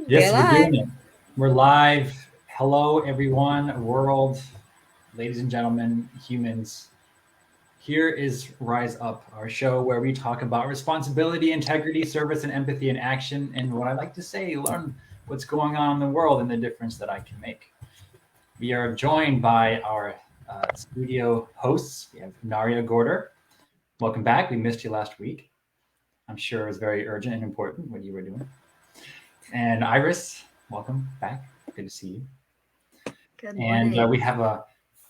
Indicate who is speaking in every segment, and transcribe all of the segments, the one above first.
Speaker 1: Yes,
Speaker 2: We're
Speaker 1: we're
Speaker 2: live.
Speaker 1: doing it. We're live. Hello, everyone, world, ladies and gentlemen, humans. Here is Rise Up, our show where we talk about responsibility, integrity, service, and empathy in action. And what I like to say, learn what's going on in the world and the difference that I can make. We are joined by our studio hosts. We have Naria Gorder. Welcome back. We missed you last week. I'm sure it was very urgent and important what you were doing. And Iris, welcome back. Good to see you.
Speaker 2: Good
Speaker 1: And
Speaker 2: morning.
Speaker 1: we have a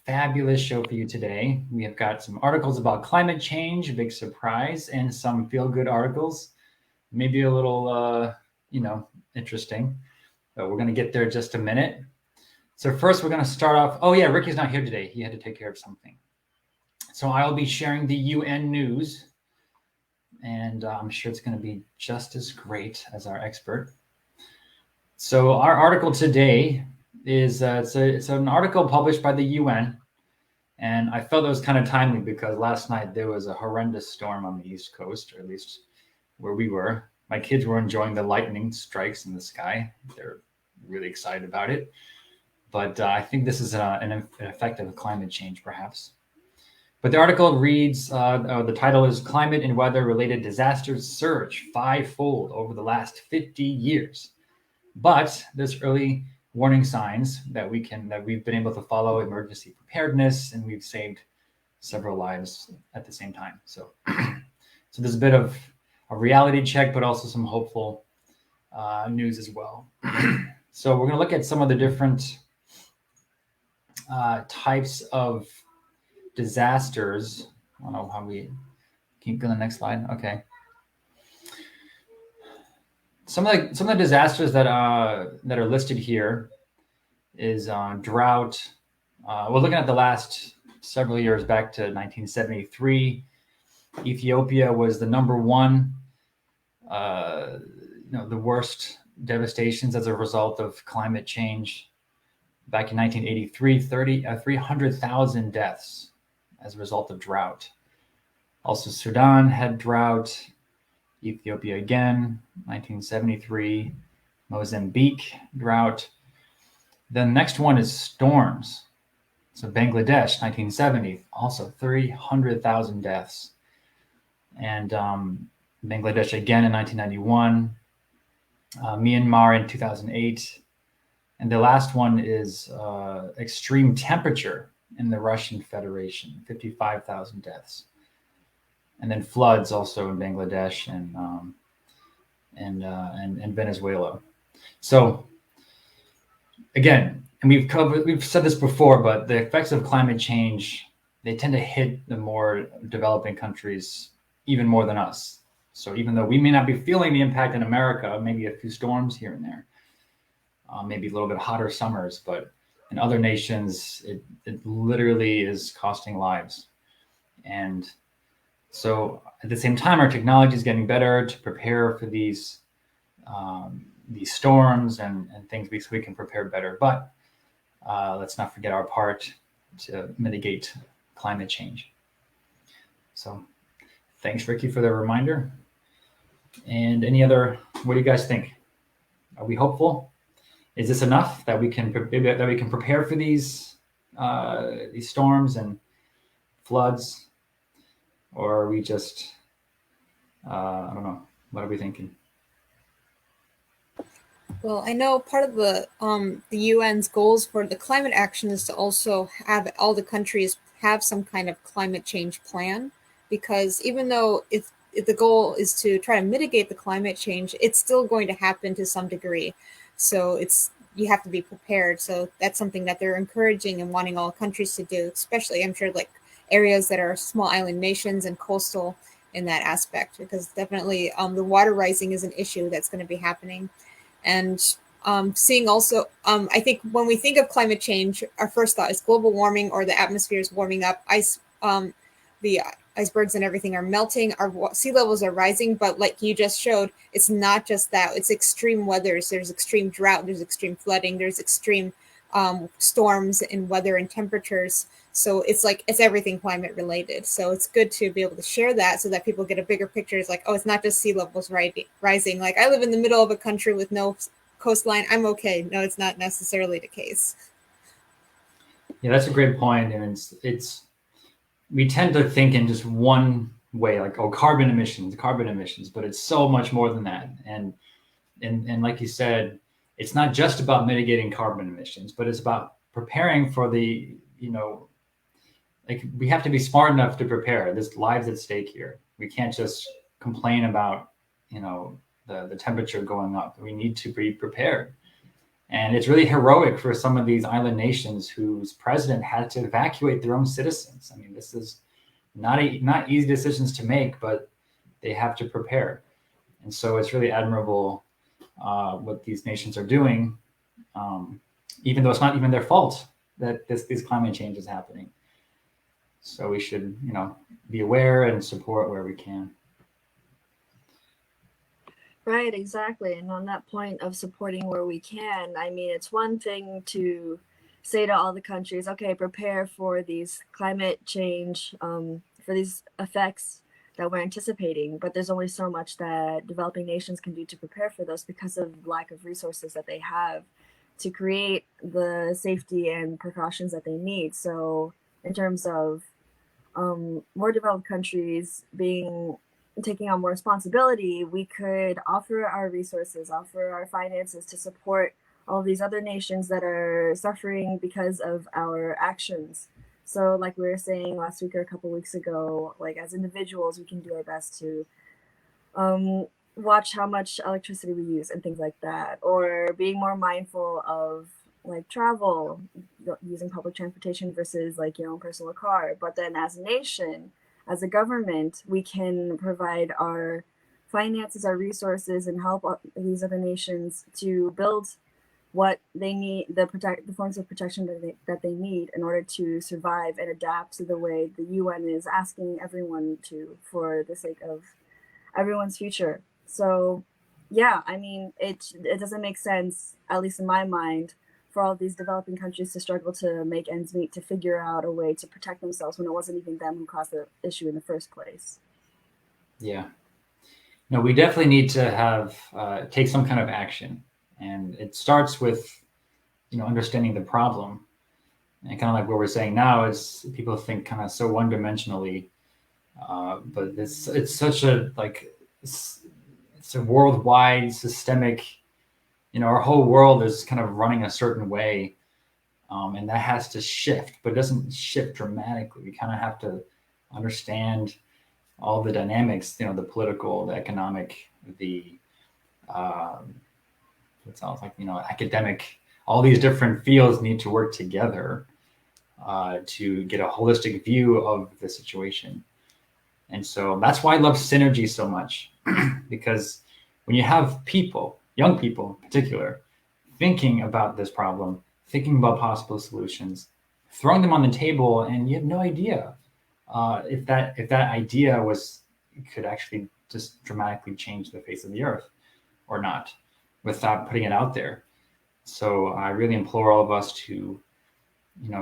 Speaker 1: fabulous show for you today. We have got some articles about climate change, big surprise, and some feel good articles. Maybe a little, interesting, but we're going to get there in just a minute. So, first, we're going to start off. Oh, yeah, Ricky's not here today. He had to take care of something. So, I'll be sharing the UN news, and I'm sure it's going to be just as great as our expert. So, our article today is it's an article published by the UN. And I felt it was kind of timely because last night there was a horrendous storm on the East Coast, or at least where we were. My kids were enjoying the lightning strikes in the sky. They're really excited about it. But I think this is an effect of climate change, perhaps. But the article reads the title is Climate and Weather Related Disasters Surge Fivefold Over the Last 50 Years. But there's early warning signs that we've been able to follow emergency preparedness, and we've saved several lives at the same time. So there's a bit of a reality check, but also some hopeful news as well. So we're going to look at some of the different types of disasters. I don't know how we can go to the next slide. Okay. Some of the disasters that are listed here is drought. We're looking at the last several years back to 1973. Ethiopia was the number one, the worst devastations as a result of climate change. Back in 1983, 300,000 deaths as a result of drought. Also, Sudan had drought. Ethiopia again, 1973. Mozambique, drought. The next one is storms. So Bangladesh, 1970, also 300,000 deaths. And Bangladesh again in 1991. Myanmar in 2008. And the last one is extreme temperature in the Russian Federation, 55,000 deaths. And then floods also in Bangladesh and Venezuela. So again, and we've said this before, but the effects of climate change, they tend to hit the more developing countries even more than us. So even though we may not be feeling the impact in America, maybe a few storms here and there, maybe a little bit hotter summers, but in other nations, it literally is costing lives. And so at the same time, our technology is getting better to prepare for these storms and things so we can prepare better. But let's not forget our part to mitigate climate change. So thanks, Ricky, for the reminder. And what do you guys think? Are we hopeful? Is this enough that we can prepare for these storms and floods? Or are we just, I don't know, what are we thinking?
Speaker 2: Well, I know part of the UN's goals for the climate action is to also have all the countries have some kind of climate change plan, because even though if the goal is to try to mitigate the climate change, it's still going to happen to some degree. So you have to be prepared. So that's something that they're encouraging and wanting all countries to do, especially I'm sure like areas that are small island nations and coastal in that aspect, because definitely the water rising is an issue that's going to be happening. And seeing also, I think when we think of climate change, our first thought is global warming or the atmosphere is warming up. The icebergs and everything are melting. Our sea levels are rising, but like you just showed, it's not just that. It's extreme weathers. There's extreme drought. There's extreme flooding. There's extreme storms in weather and temperatures. So it's everything climate related. So it's good to be able to share that so that people get a bigger picture. It's like, oh, it's not just sea levels rising. Like I live in the middle of a country with no coastline, I'm okay. No, it's not necessarily the case.
Speaker 1: Yeah, that's a great point. And it's we tend to think in just one way, like, oh, carbon emissions, but it's so much more than that. And like you said, it's not just about mitigating carbon emissions, but it's about preparing for the, like, we have to be smart enough to prepare. There's lives at stake here. We can't just complain about, the temperature going up. We need to be prepared. And it's really heroic for some of these island nations whose president had to evacuate their own citizens. I mean, this is not easy decisions to make, but they have to prepare. And so it's really admirable what these nations are doing, even though it's not even their fault that this climate change is happening. So we should, be aware and support where we can.
Speaker 3: Right, exactly. And on that point of supporting where we can, I mean, it's one thing to say to all the countries, okay, prepare for these climate change, for these effects that we're anticipating, but there's only so much that developing nations can do to prepare for those because of lack of resources that they have to create the safety and precautions that they need. So in terms of more developed countries taking on more responsibility, we could offer our resources, offer our finances to support all these other nations that are suffering because of our actions. So like we were saying last week or a couple weeks ago, like as individuals, we can do our best to watch how much electricity we use and things like that, or being more mindful of like travel, using public transportation versus like your own personal car. But then as a nation, as a government, we can provide our finances, our resources, and help these other nations to build what they need, the forms of protection that they need in order to survive and adapt to the way the UN is asking everyone to, for the sake of everyone's future. So, yeah, I mean, it doesn't make sense, at least in my mind, for all these developing countries to struggle to make ends meet, to figure out a way to protect themselves when it wasn't even them who caused the issue in the first place.
Speaker 1: Yeah. No, we definitely need to have take some kind of action, and it starts with understanding the problem, and kind of like what we're saying now is people think kind of so one-dimensionally, but it's such a it's a worldwide systemic. Our whole world is kind of running a certain way, and that has to shift, but it doesn't shift dramatically. We kind of have to understand all the dynamics, the political, the economic, the it sounds like academic. All these different fields need to work together to get a holistic view of the situation. And so that's why I love synergy so much, because when you have people, young people in particular, thinking about this problem, thinking about possible solutions, throwing them on the table, and you have no idea if that idea could actually just dramatically change the face of the earth or not, without putting it out there. So I really implore all of us to,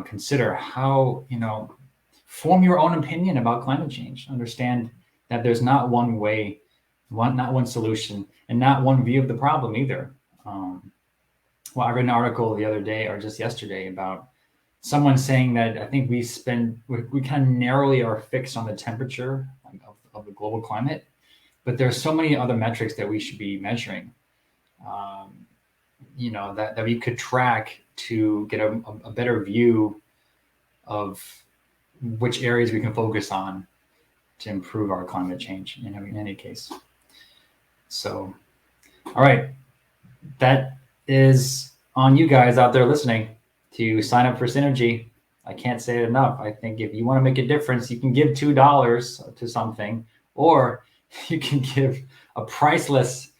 Speaker 1: consider how, form your own opinion about climate change. Understand that there's not one way, not one solution, and not one view of the problem either. Well, I read an article the other day or just yesterday about someone saying that I think we kind of narrowly are fixed on the temperature of the global climate, but there are so many other metrics that we should be measuring, that we could track to get a better view of which areas we can focus on to improve our climate change in any case. So, all right, that is on you guys out there listening to sign up for Synergy. I can't say it enough. I think if you want to make a difference, you can give $2 to something, or you can give a priceless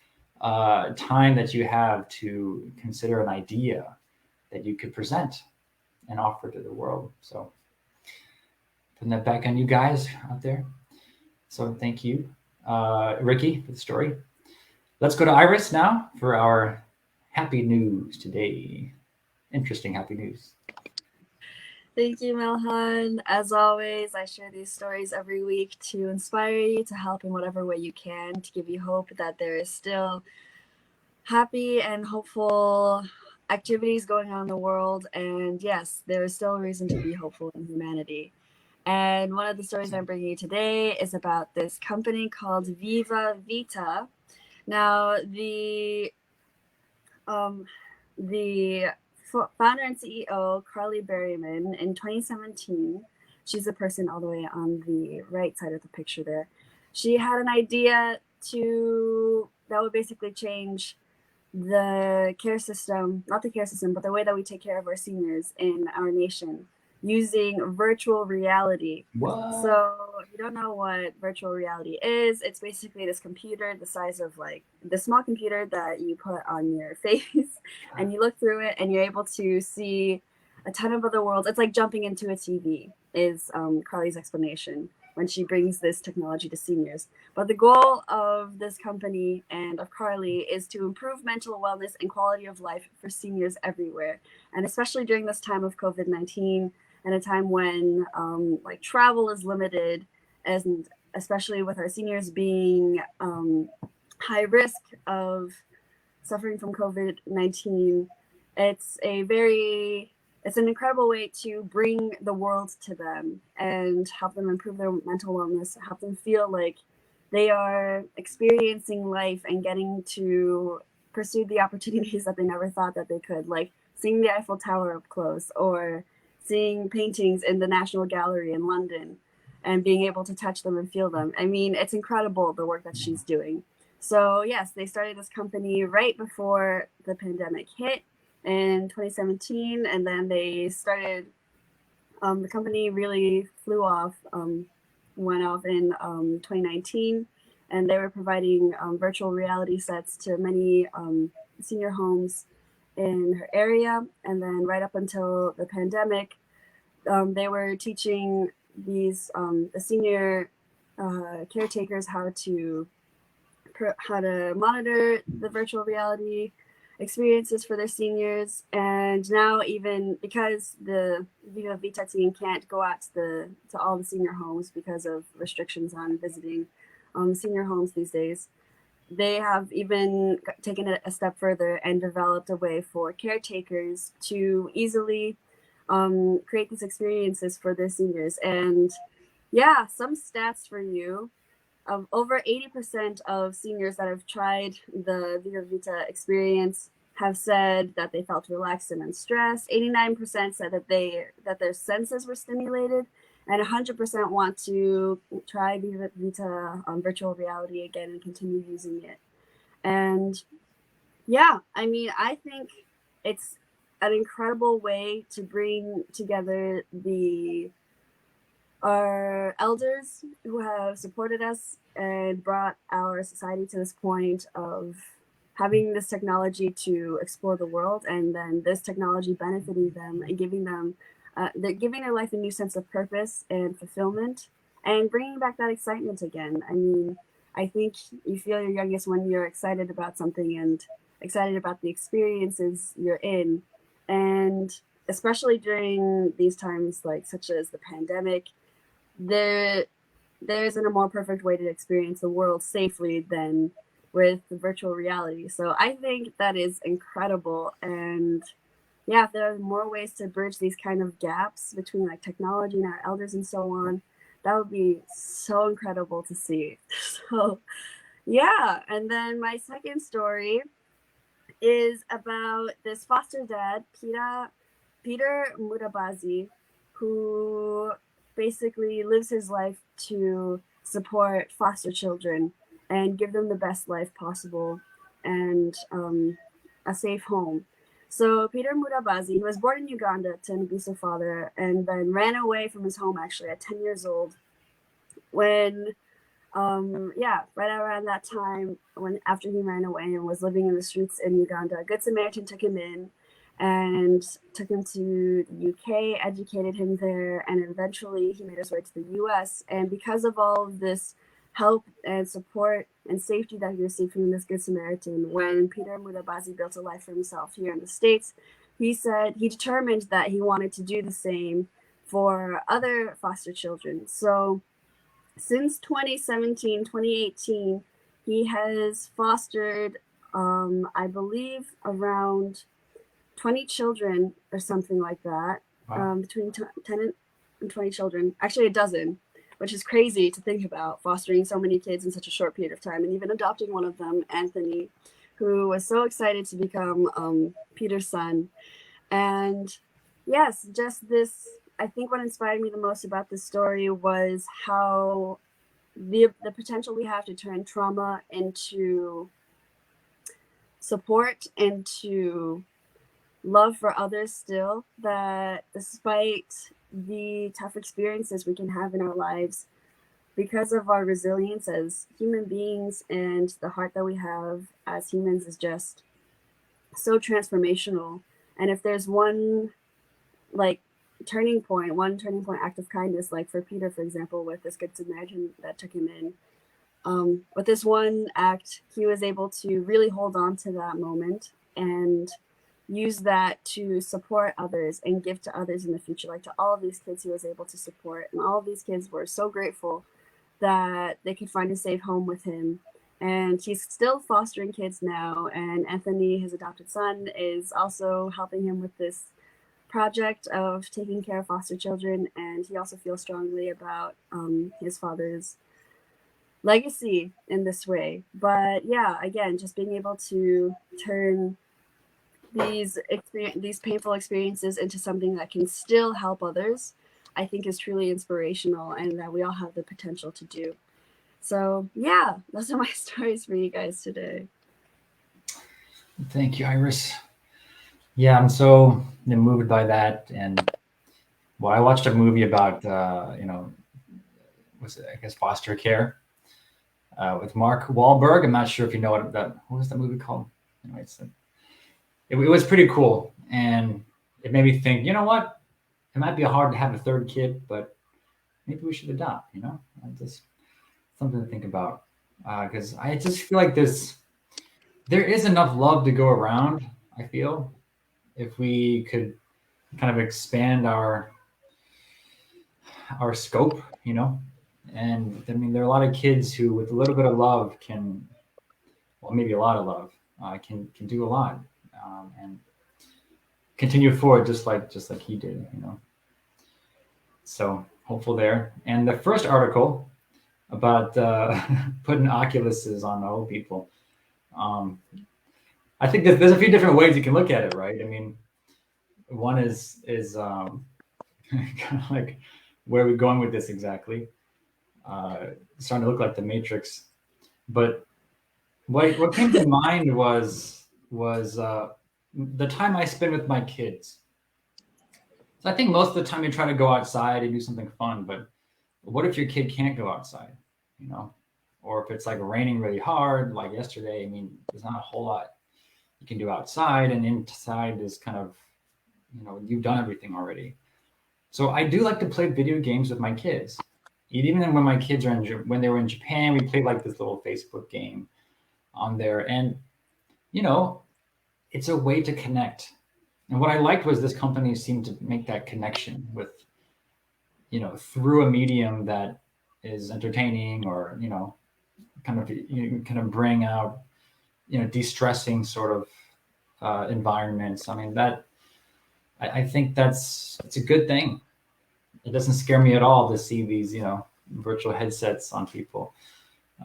Speaker 1: time that you have to consider an idea that you could present and offer to the world. So putting that back on you guys out there. So thank you, Ricky, for the story. Let's go to Iris now for our happy news today. Interesting happy news.
Speaker 3: Thank you, Melhan. As always, I share these stories every week to inspire you, to help in whatever way you can, to give you hope that there is still happy and hopeful activities going on in the world. And yes, there is still a reason to be hopeful in humanity. And one of the stories I'm bringing you today is about this company called Viva Vita. Now, the founder and CEO, Carly Berryman, in 2017, she's the person all the way on the right side of the picture there. She had an idea that would basically change the care system, not the care system, but the way that we take care of our seniors in our nation using virtual reality.
Speaker 1: What?
Speaker 3: So if you don't know what virtual reality is, it's basically this computer the size of like the small computer that you put on your face and you look through it and you're able to see a ton of other worlds. It's like jumping into a TV is Carly's explanation when she brings this technology to seniors. But the goal of this company and of Carly is to improve mental wellness and quality of life for seniors everywhere. And especially during this time of COVID-19 and a time when like travel is limited, and especially with our seniors being high risk of suffering from COVID-19, it's an incredible way to bring the world to them and help them improve their mental wellness, help them feel like they are experiencing life and getting to pursue the opportunities that they never thought that they could, like seeing the Eiffel Tower up close or seeing paintings in the National Gallery in London and being able to touch them and feel them. I mean, it's incredible the work that she's doing. So yes, they started this company right before the pandemic hit in 2017, and then they started. The company really went off in 2019, and they were providing virtual reality sets to many senior homes in her area. And then right up until the pandemic, they were teaching the senior caretakers how to monitor the virtual reality experiences for their seniors. And now, even because the Viva Vita team can't go out to all the senior homes because of restrictions on visiting senior homes these days, they have even taken it a step further and developed a way for caretakers to easily create these experiences for their seniors. And yeah, some stats for you. Over 80% of seniors that have tried the Viva Vita experience have said that they felt relaxed and unstressed. 89% said that their senses were stimulated, and 100% want to try Viva Vita virtual reality again and continue using it. And yeah, I mean, I think it's an incredible way to bring together our elders who have supported us and brought our society to this point of having this technology to explore the world, and then this technology benefiting them and giving their life a new sense of purpose and fulfillment, and bringing back that excitement again. I mean, I think you feel your youngest when you're excited about something and excited about the experiences you're in. And especially during these times, like such as the pandemic, there isn't a more perfect way to experience the world safely than with virtual reality. So I think that is incredible. And yeah, if there are more ways to bridge these kind of gaps between like technology and our elders and so on, that would be so incredible to see. So yeah, and then my second story is about this foster dad, Peter Mutabazi, who basically lives his life to support foster children and give them the best life possible and a safe home. So Peter Mutabazi, he was born in Uganda to an abusive father and then ran away from his home actually at 10 years old when right around that time, after he ran away and was living in the streets in Uganda, a Good Samaritan took him in and took him to the UK, educated him there, and eventually he made his way to the US. And because of all of this help and support and safety that he received from this Good Samaritan, when Peter Mutabazi built a life for himself here in the States, he determined that he wanted to do the same for other foster children. So since 2017, 2018, he has fostered I believe around 20 children or something like that.
Speaker 1: Wow.
Speaker 3: Between 10 and 20 children, actually a dozen, which is crazy to think about, fostering so many kids in such a short period of time, and even adopting one of them, Anthony, who was so excited to become Peter's son. And yes, just this, I think what inspired me the most about this story was how the potential we have to turn trauma into support, into love for others still, that despite the tough experiences we can have in our lives, because of our resilience as human beings and the heart that we have as humans is just so transformational. And if there's one like turning point act of kindness, like for Peter, for example, with this Good Samaritan that took him in, with this one act, he was able to really hold on to that moment and use that to support others and give to others in the future. Like to all of these kids he was able to support, and all of these kids were so grateful that they could find a safe home with him. And he's still fostering kids now, and Anthony, his adopted son, is also helping him with this project of taking care of foster children. And he also feels strongly about his father's legacy in this way. But yeah, again, just being able to turn these painful experiences into something that can still help others, I think is truly inspirational, and that we all have the potential to do. So yeah, those are my stories for you guys today.
Speaker 1: Thank you, Iris. Yeah, I'm so moved by that. And well, I watched a movie about was it, I guess, foster care with Mark Wahlberg. I'm not sure if you know what was that movie called. Anyway, it was pretty cool, and it made me think. You know what? It might be hard to have a third kid, but maybe we should adopt. Just something to think about, because I just feel like there is enough love to go around. I feel if we could kind of expand our scope, and I mean there are a lot of kids who, with a little bit of love, can, well, maybe a lot of love, can do a lot, and continue forward just like he did. So hopeful there. And the first article about putting Oculuses on old people. I think there's a few different ways you can look at it, right? I mean, one is kind of like, where are we going with this exactly? Starting to look like the Matrix. But what came to mind was the time I spend with my kids. So I think most of the time you try to go outside and do something fun, but what if your kid can't go outside, or if it's like raining really hard, like yesterday? I mean, there's not a whole lot you can do outside, and inside is kind of, you've done everything already. So I do like to play video games with my kids. Even when my kids when they were in Japan, we played like this little Facebook game on there, and it's a way to connect. And what I liked was this company seemed to make that connection with, through a medium that is entertaining, or kind of bring out, de-stressing sort of environments. I mean, that I think it's a good thing. It doesn't scare me at all to see these, virtual headsets on people.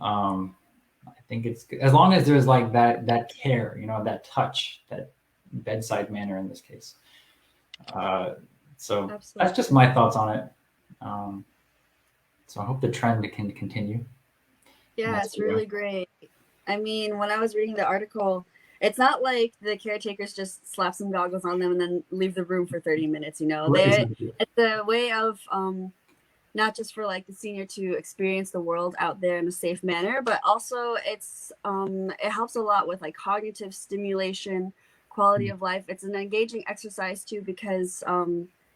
Speaker 1: I think it's good, as long as there's like that care, that touch, that bedside manner in this case. So
Speaker 3: Absolutely.
Speaker 1: That's just my thoughts on it. So I hope the trend can continue.
Speaker 3: Yeah, it's really great. I mean, when I was reading the article, it's not like the caretakers just slap some goggles on them and then leave the room for 30 minutes,
Speaker 1: Exactly.
Speaker 3: It's a way of not just for like the senior to experience the world out there in a safe manner, but also it helps a lot with like cognitive stimulation, quality of life. It's an engaging exercise too, because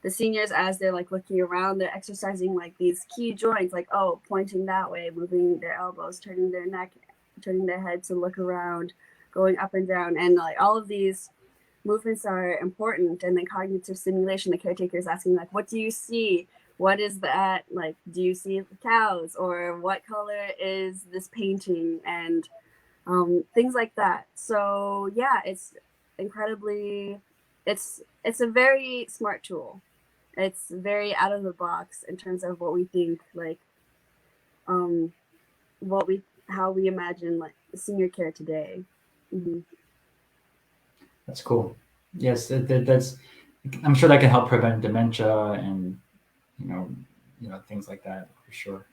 Speaker 3: the seniors, as they're like looking around, they're exercising like these key joints, like, oh, pointing that way, moving their elbows, turning their neck, turning their head to look around, going up and down. And like all of these movements are important. And then cognitive stimulation, the caretaker is asking like, what do you see? What is that? Like, do you see cows? Or what color is this painting? And things like that. So yeah, it's incredibly, it's a very smart tool. It's very out of the box in terms of what we think, like um, what we how we imagine like senior care today. Mm-hmm.
Speaker 1: That's cool. Yes, that's. I'm sure that can help prevent dementia and you know, things like that for sure.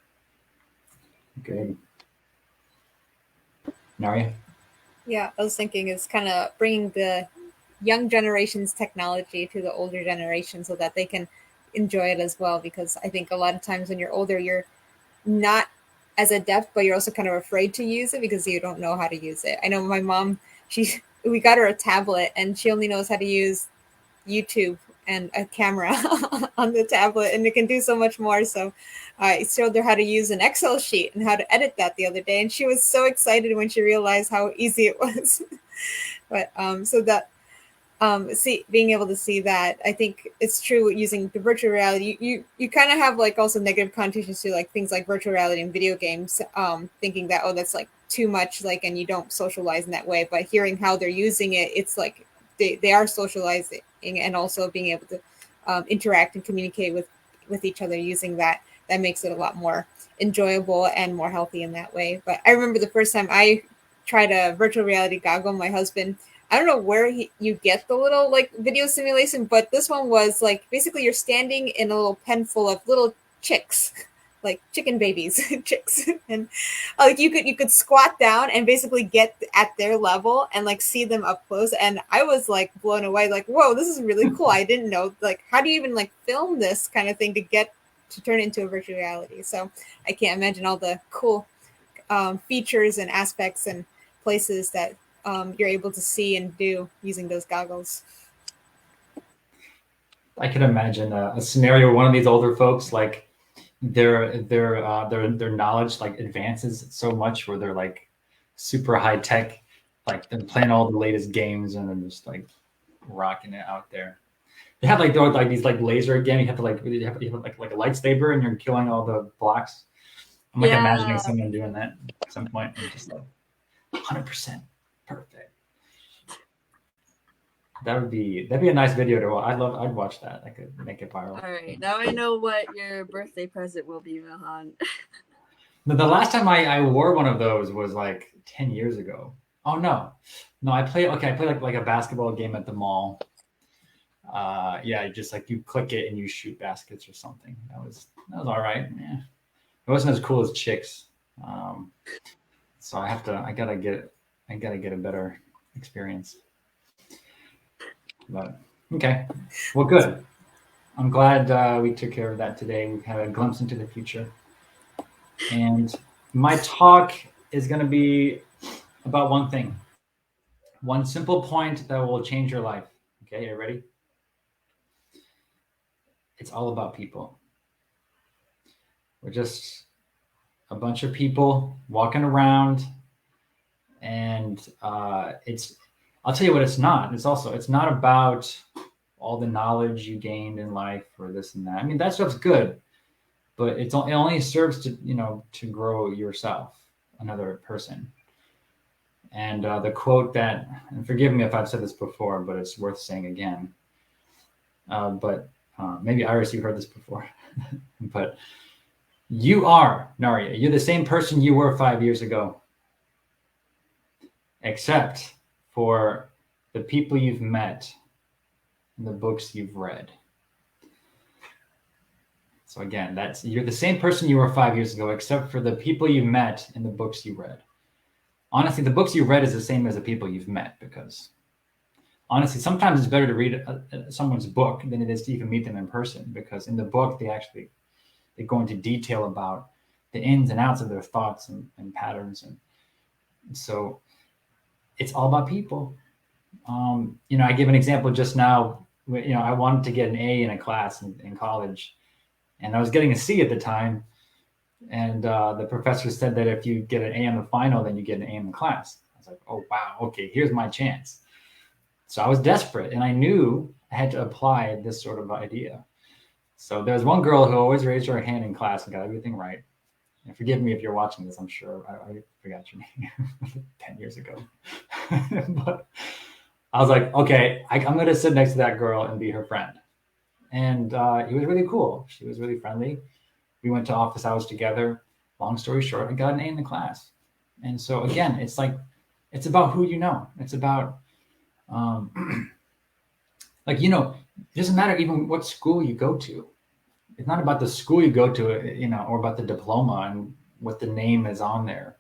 Speaker 1: Good. Naria?
Speaker 2: Yeah, I was thinking it's kind of bringing the young generation's technology to the older generation so that they can enjoy it as well. Because I think a lot of times when you're older, you're not as adept, but you're also kind of afraid to use it because you don't know how to use it. I know my mom, we got her a tablet and she only knows how to use YouTube and a camera on the tablet, and it can do so much more. So I showed her how to use an Excel sheet and how to edit that the other day, and she was so excited when she realized how easy it was. But so that see being able to see that, I think it's true using the virtual reality. You kind of have like also negative connotations to like things like virtual reality and video games, thinking that, oh, that's like too much, like, and you don't socialize in that way. But hearing how they're using it, it's like they are socializing and also being able to interact and communicate with each other using that makes it a lot more enjoyable and more healthy in that way. But I remember the first time I tried a virtual reality goggle, my husband, I don't know where you get the little like video simulation, but this one was like basically you're standing in a little pen full of little chicks, like chicken babies, chicks, and like you could squat down and basically get at their level and like see them up close. And I was like blown away, like, whoa, this is really cool. I didn't know, like, how do you even like film this kind of thing to get to turn it into a virtual reality? So I can't imagine all the cool features and aspects and places that you're able to see and do using those goggles.
Speaker 1: I can imagine a scenario where one of these older folks, like their knowledge like advances so much where they're like super high tech, like they're playing all the latest games and then just like rocking it out there. They have like these like laser again. You have to like you have like a lightsaber and you're killing all the blocks. I'm like imagining
Speaker 3: Yeah.
Speaker 1: someone doing that at some point and just like 100% perfect. That'd be a nice video to watch. I'd watch that. I could make it viral.
Speaker 3: All right. Now I know what your birthday present will be, Milhan.
Speaker 1: The last time I wore one of those was like 10 years ago. Oh no. No, I played like a basketball game at the mall. Yeah, just like you click it and you shoot baskets or something. That was all right. Yeah. It wasn't as cool as chicks. So I gotta get a better experience. But okay. Well, good. I'm glad we took care of that today. We had a glimpse into the future. And my talk is going to be about one thing, one simple point that will change your life. Okay, you ready? It's all about people. We're just a bunch of people walking around, and I'll tell you what it's not. It's not about all the knowledge you gained in life or this and that. I mean, that stuff's good, but it only serves to grow yourself, another person. And the quote that, and forgive me if I've said this before, but it's worth saying again. But maybe Iris, you heard this before. But you are, Naria, you're the same person you were 5 years ago, except for the people you've met and the books you've read. So again, you're the same person you were 5 years ago, except for the people you met and the books you read. Honestly, the books you read is the same as the people you've met, because honestly, sometimes it's better to read someone's book than it is to even meet them in person, because in the book, they go into detail about the ins and outs of their thoughts and patterns. And so it's all about people. I give an example just now. I wanted to get an A in a class in college, and I was getting a C at the time. And the professor said that if you get an A on the final, then you get an A in the class. I was like, oh, wow, okay, here's my chance. So I was desperate, and I knew I had to apply this sort of idea. So there was one girl who always raised her hand in class and got everything right. And forgive me if you're watching this. I'm sure I forgot your name 10 years ago. But I was like, okay, I'm going to sit next to that girl and be her friend. And it was really cool. She was really friendly. We went to office hours together. Long story short, I got an A in the class. And so again, it's like, it's about who you know. It's about, like, it doesn't matter even what school you go to. It's not about the school you go to, or about the diploma and what the name is on there.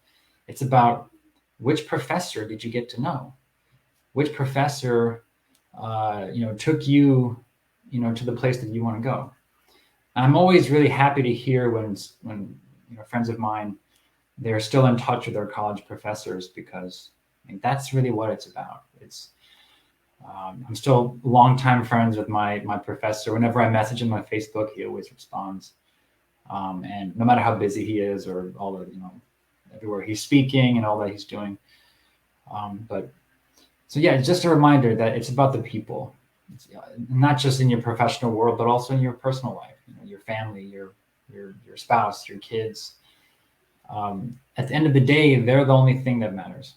Speaker 1: It's about which professor did you get to know? Which professor, took you, to the place that you want to go. I'm always really happy to hear when friends of mine, they're still in touch with their college professors, because that's really what it's about. I'm still longtime friends with my professor. Whenever I message him on Facebook, he always responds. And no matter how busy he is, or all the, everywhere he's speaking and all that he's doing. So yeah, it's just a reminder that it's about the people. It's not just in your professional world, but also in your personal life, your family, your spouse, your kids. At the end of the day, they're the only thing that matters.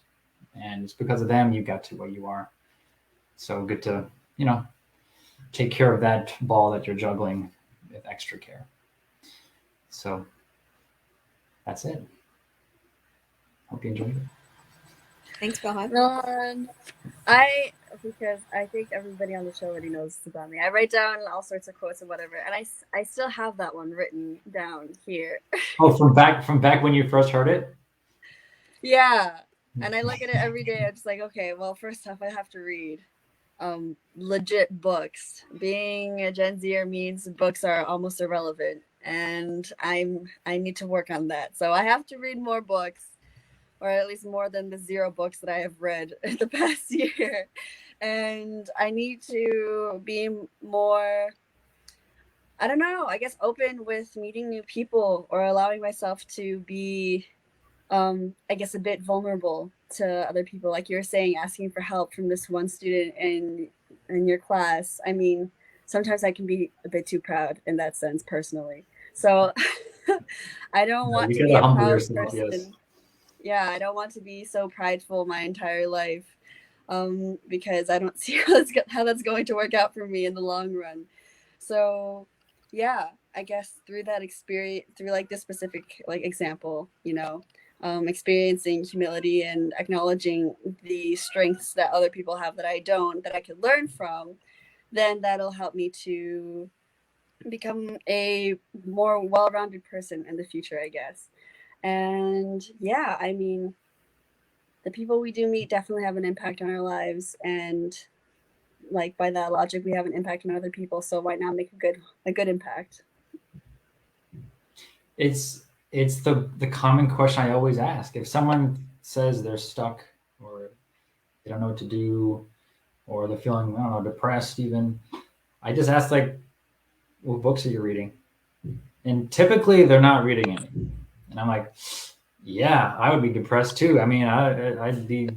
Speaker 1: And it's because of them you got to where you are. So good to, take care of that ball that you're juggling with extra care. So that's it. Hope you enjoyed it.
Speaker 2: Thanks, Bahan.
Speaker 3: Because I think everybody on the show already knows about me. I write down all sorts of quotes and whatever, and I still have that one written down here.
Speaker 1: Oh, from back when you first heard it?
Speaker 3: Yeah. And I look at it every day. I'm just like, okay, well, first off, I have to read legit books. Being a Gen Zer means books are almost irrelevant, and I need to work on that. So I have to read more books, or at least more than the 0 books that I have read in the past year. And I need to be more, I don't know, I guess open with meeting new people, or allowing myself to be, I guess, a bit vulnerable to other people. Like you were saying, asking for help from this one student in your class. I mean, sometimes I can be a bit too proud in that sense, personally. So I don't want to be a proud person.
Speaker 1: Yes.
Speaker 3: Yeah, I don't want to be so prideful my entire life, because I don't see how that's going to work out for me in the long run. So yeah, I guess through that experience, through like this specific example, experiencing humility and acknowledging the strengths that other people have that I don't, that I could learn from, then that'll help me to become a more well-rounded person in the future, I guess. And yeah, I mean, the people we do meet definitely have an impact on our lives, and like by that logic, we have an impact on other people. So why not make a good impact?
Speaker 1: It's the common question I always ask. If someone says they're stuck, or they don't know what to do, or they're feeling, I don't know, depressed even, I just ask, like, what books are you reading? And typically they're not reading any. And I'm like, yeah, I would be depressed too. I mean, I'd be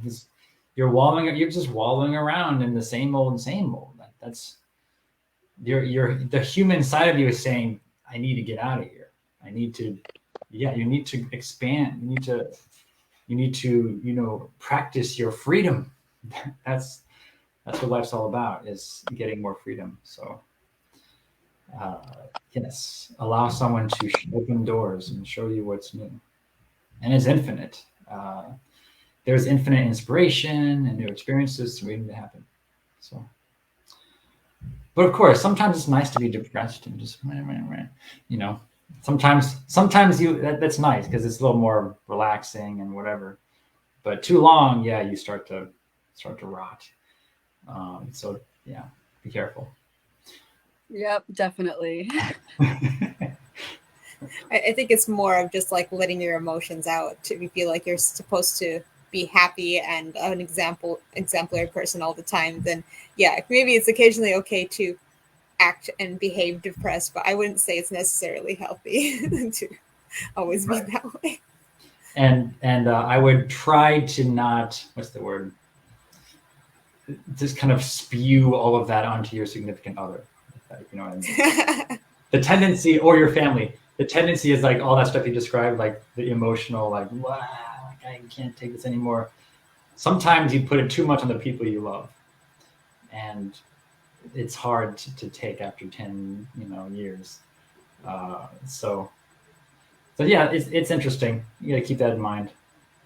Speaker 1: you're just wallowing around in the same old. That's the human side of you is saying, I need to get out of here. I need to, you need to expand. You need to, practice your freedom. That's what life's all about, is getting more freedom. So, yes, allow someone to open doors and show you what's new. And it's infinite. There's infinite inspiration and new experiences waiting to happen. So, but of course, sometimes it's nice to be depressed and just, sometimes that's nice because it's a little more relaxing and whatever. But too long, yeah, you start to rot. So yeah, be careful.
Speaker 3: Yep, definitely.
Speaker 2: I think it's more of just like letting your emotions out. To feel like you're supposed to be happy and an exemplary person all the time, then yeah, maybe it's occasionally okay to act and behave depressed, but I wouldn't say it's necessarily healthy to always be that way.
Speaker 1: And I would try to not, what's the word? Just kind of spew all of that onto your significant other. You know what I mean? The tendency, or your family. the tendency is like all that stuff you described, like the emotional, like, wow, like I can't take this anymore. Sometimes you put it too much on the people you love, and it's hard to take after 10 years. So yeah, it's interesting. You got to keep that in mind,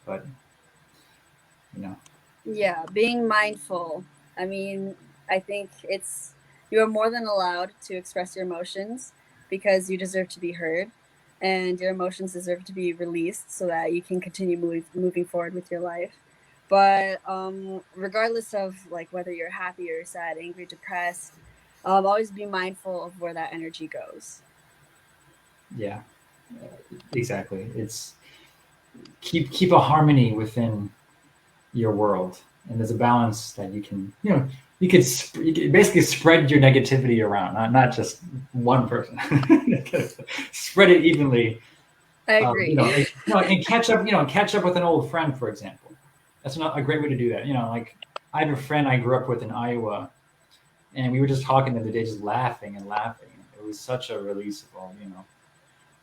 Speaker 1: but
Speaker 3: Yeah, being mindful. I mean, I think you are more than allowed to express your emotions because you deserve to be heard, and your emotions deserve to be released so that you can continue moving forward with your life. But regardless of like whether you're happy or sad, angry, depressed, always be mindful of where that energy goes.
Speaker 1: yeah, exactly. It's keep a harmony within your world, and there's a balance that you can you could basically spread your negativity around, not just one person. Spread it evenly.
Speaker 3: I agree.
Speaker 1: And catch up with an old friend, for example. That's not a great way to do that. Like I have a friend I grew up with in Iowa, and we were just talking the other day, just laughing and laughing. It was such a release of all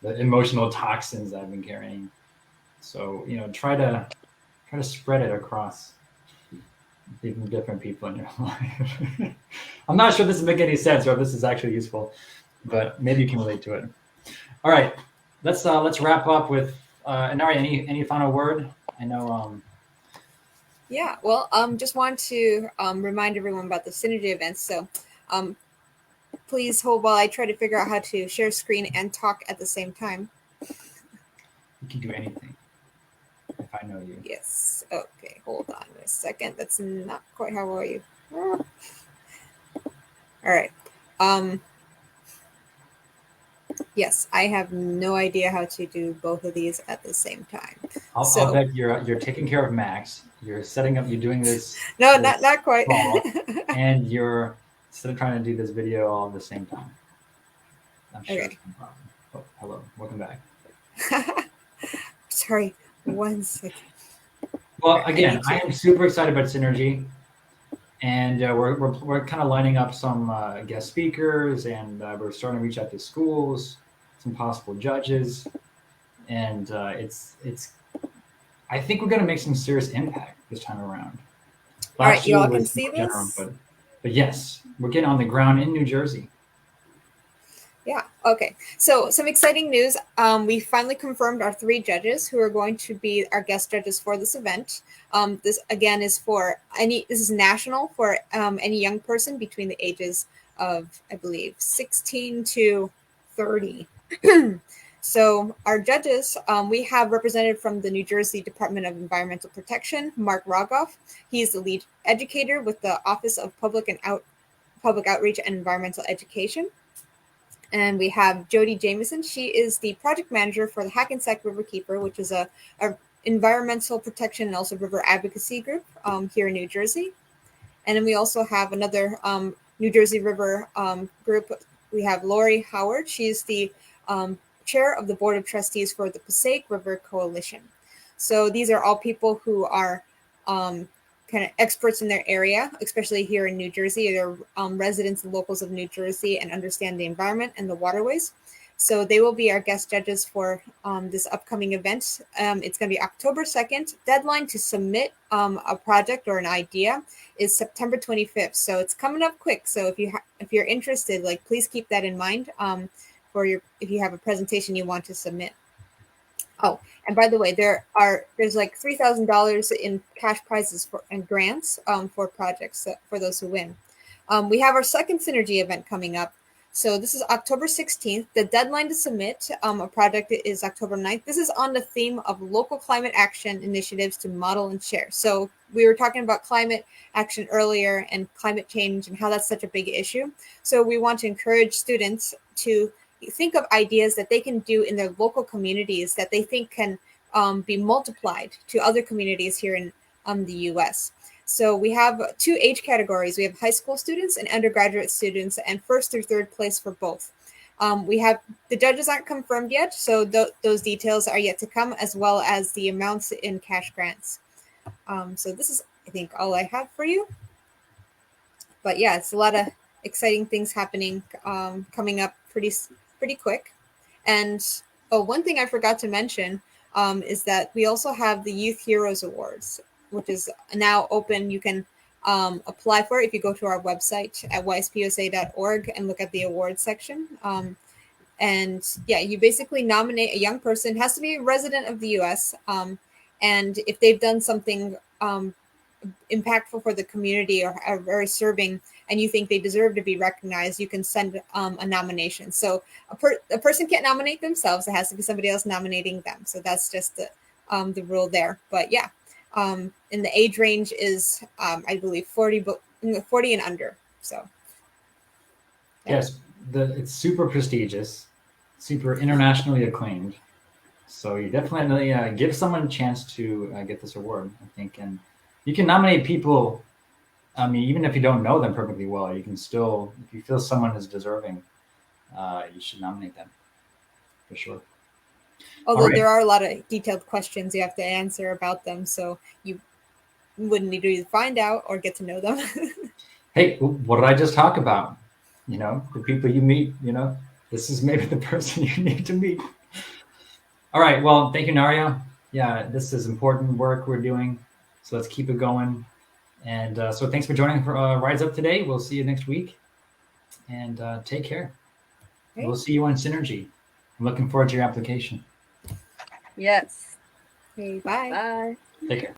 Speaker 1: the emotional toxins I've been carrying. So try to spread it across even different people in your life. I'm not sure this is making any sense or if this is actually useful, but maybe you can relate to it. All right, let's wrap up with Inari. Any final word? I know.
Speaker 2: Yeah, well, just want to remind everyone about the synergy events. So, please hold while I try to figure out how to share screen and talk at the same time.
Speaker 1: You can do anything if I know you.
Speaker 2: Yes. Okay, hold on a second. That's not quite how are you. All right. Yes, I have no idea how to do both of these at the same time.
Speaker 1: I'll bet you're taking care of Max. You're setting up. You're doing this.
Speaker 2: No,
Speaker 1: this
Speaker 2: not quite.
Speaker 1: call, and you're still trying to do this video all at the same time. I'm sure it's no problem. Oh, hello. Welcome back.
Speaker 2: Sorry, 1 second.
Speaker 1: Well, again, I am super excited about Synergy, and we're kind of lining up some guest speakers, and we're starting to reach out to schools, some possible judges, and it's. I think we're going to make some serious impact this time around.
Speaker 2: All right, you all can see this.
Speaker 1: But yes, we're getting on the ground in New Jersey.
Speaker 2: Yeah. Okay. So some exciting news. We finally confirmed our 3 judges who are going to be our guest judges for this event. This again is for this is national for any young person between the ages of, I believe, 16 to 30. So our judges, we have represented from the New Jersey Department of Environmental Protection, Mark Rogoff. He is the lead educator with the Office of Public Outreach and Environmental Education. And we have Jody Jameson. She is the project manager for the Hackensack Riverkeeper, which is a environmental protection and also river advocacy group here in New Jersey. And then we also have another New Jersey River group. We have Lori Howard. She's the chair of the board of trustees for the Passaic River Coalition. So these are all people who are kind of experts in their area, especially here in New Jersey. They're residents and locals of New Jersey and understand the environment and the waterways. So they will be our guest judges for this upcoming event. It's going to be October 2nd. Deadline to submit a project or an idea is September 25th. So it's coming up quick. So if you're interested, like please keep that in mind if you have a presentation you want to submit. Oh, and by the way, there's like $3,000 in cash prizes and grants for projects for those who win. We have our second Synergy event coming up. So this is October 16th. The deadline to submit a project is October 9th. This is on the theme of local climate action initiatives to model and share. So we were talking about climate action earlier and climate change and how that's such a big issue. So we want to encourage students to think of ideas that they can do in their local communities that they think can be multiplied to other communities here in the U.S. So we have 2 age categories. We have high school students and undergraduate students, and first through third place for both. We have the judges aren't confirmed yet, so those details are yet to come, as well as the amounts in cash grants. So this is, I think, all I have for you. But yeah, it's a lot of exciting things happening coming up pretty quick. And Oh, one thing I forgot to mention is that we also have the Youth Heroes Awards, which is now open. You can apply for it if you go to our website at yspsa.org and look at the awards section. And yeah, you basically nominate a young person, has to be a resident of the US. And if they've done something impactful for the community or are very serving and you think they deserve to be recognized, you can send a nomination. So a person can't nominate themselves. It has to be somebody else nominating them. So that's just the rule there. But yeah, and the age range is, I believe, 40 and under. So yeah.
Speaker 1: Yes, it's super prestigious, super internationally acclaimed. So you definitely give someone a chance to get this award, I think. And you can nominate people. I mean, even if you don't know them perfectly well, you can still, if you feel someone is deserving, you should nominate them for sure.
Speaker 2: Although
Speaker 1: right.
Speaker 2: there are a lot of detailed questions you have to answer about them, so you wouldn't need to either find out or get to know them.
Speaker 1: Hey, what did I just talk about? You know, the people you meet, you know, this is maybe the person you need to meet. All right. Well, thank you, Naria. Yeah, this is important work we're doing. So let's keep it going. And so thanks for joining for Rise Up today. We'll see you next week. And take care.
Speaker 2: Great.
Speaker 1: We'll see you on Synergy. I'm looking forward to your application.
Speaker 3: Yes.
Speaker 2: Okay, bye.
Speaker 3: Bye.
Speaker 1: Take care.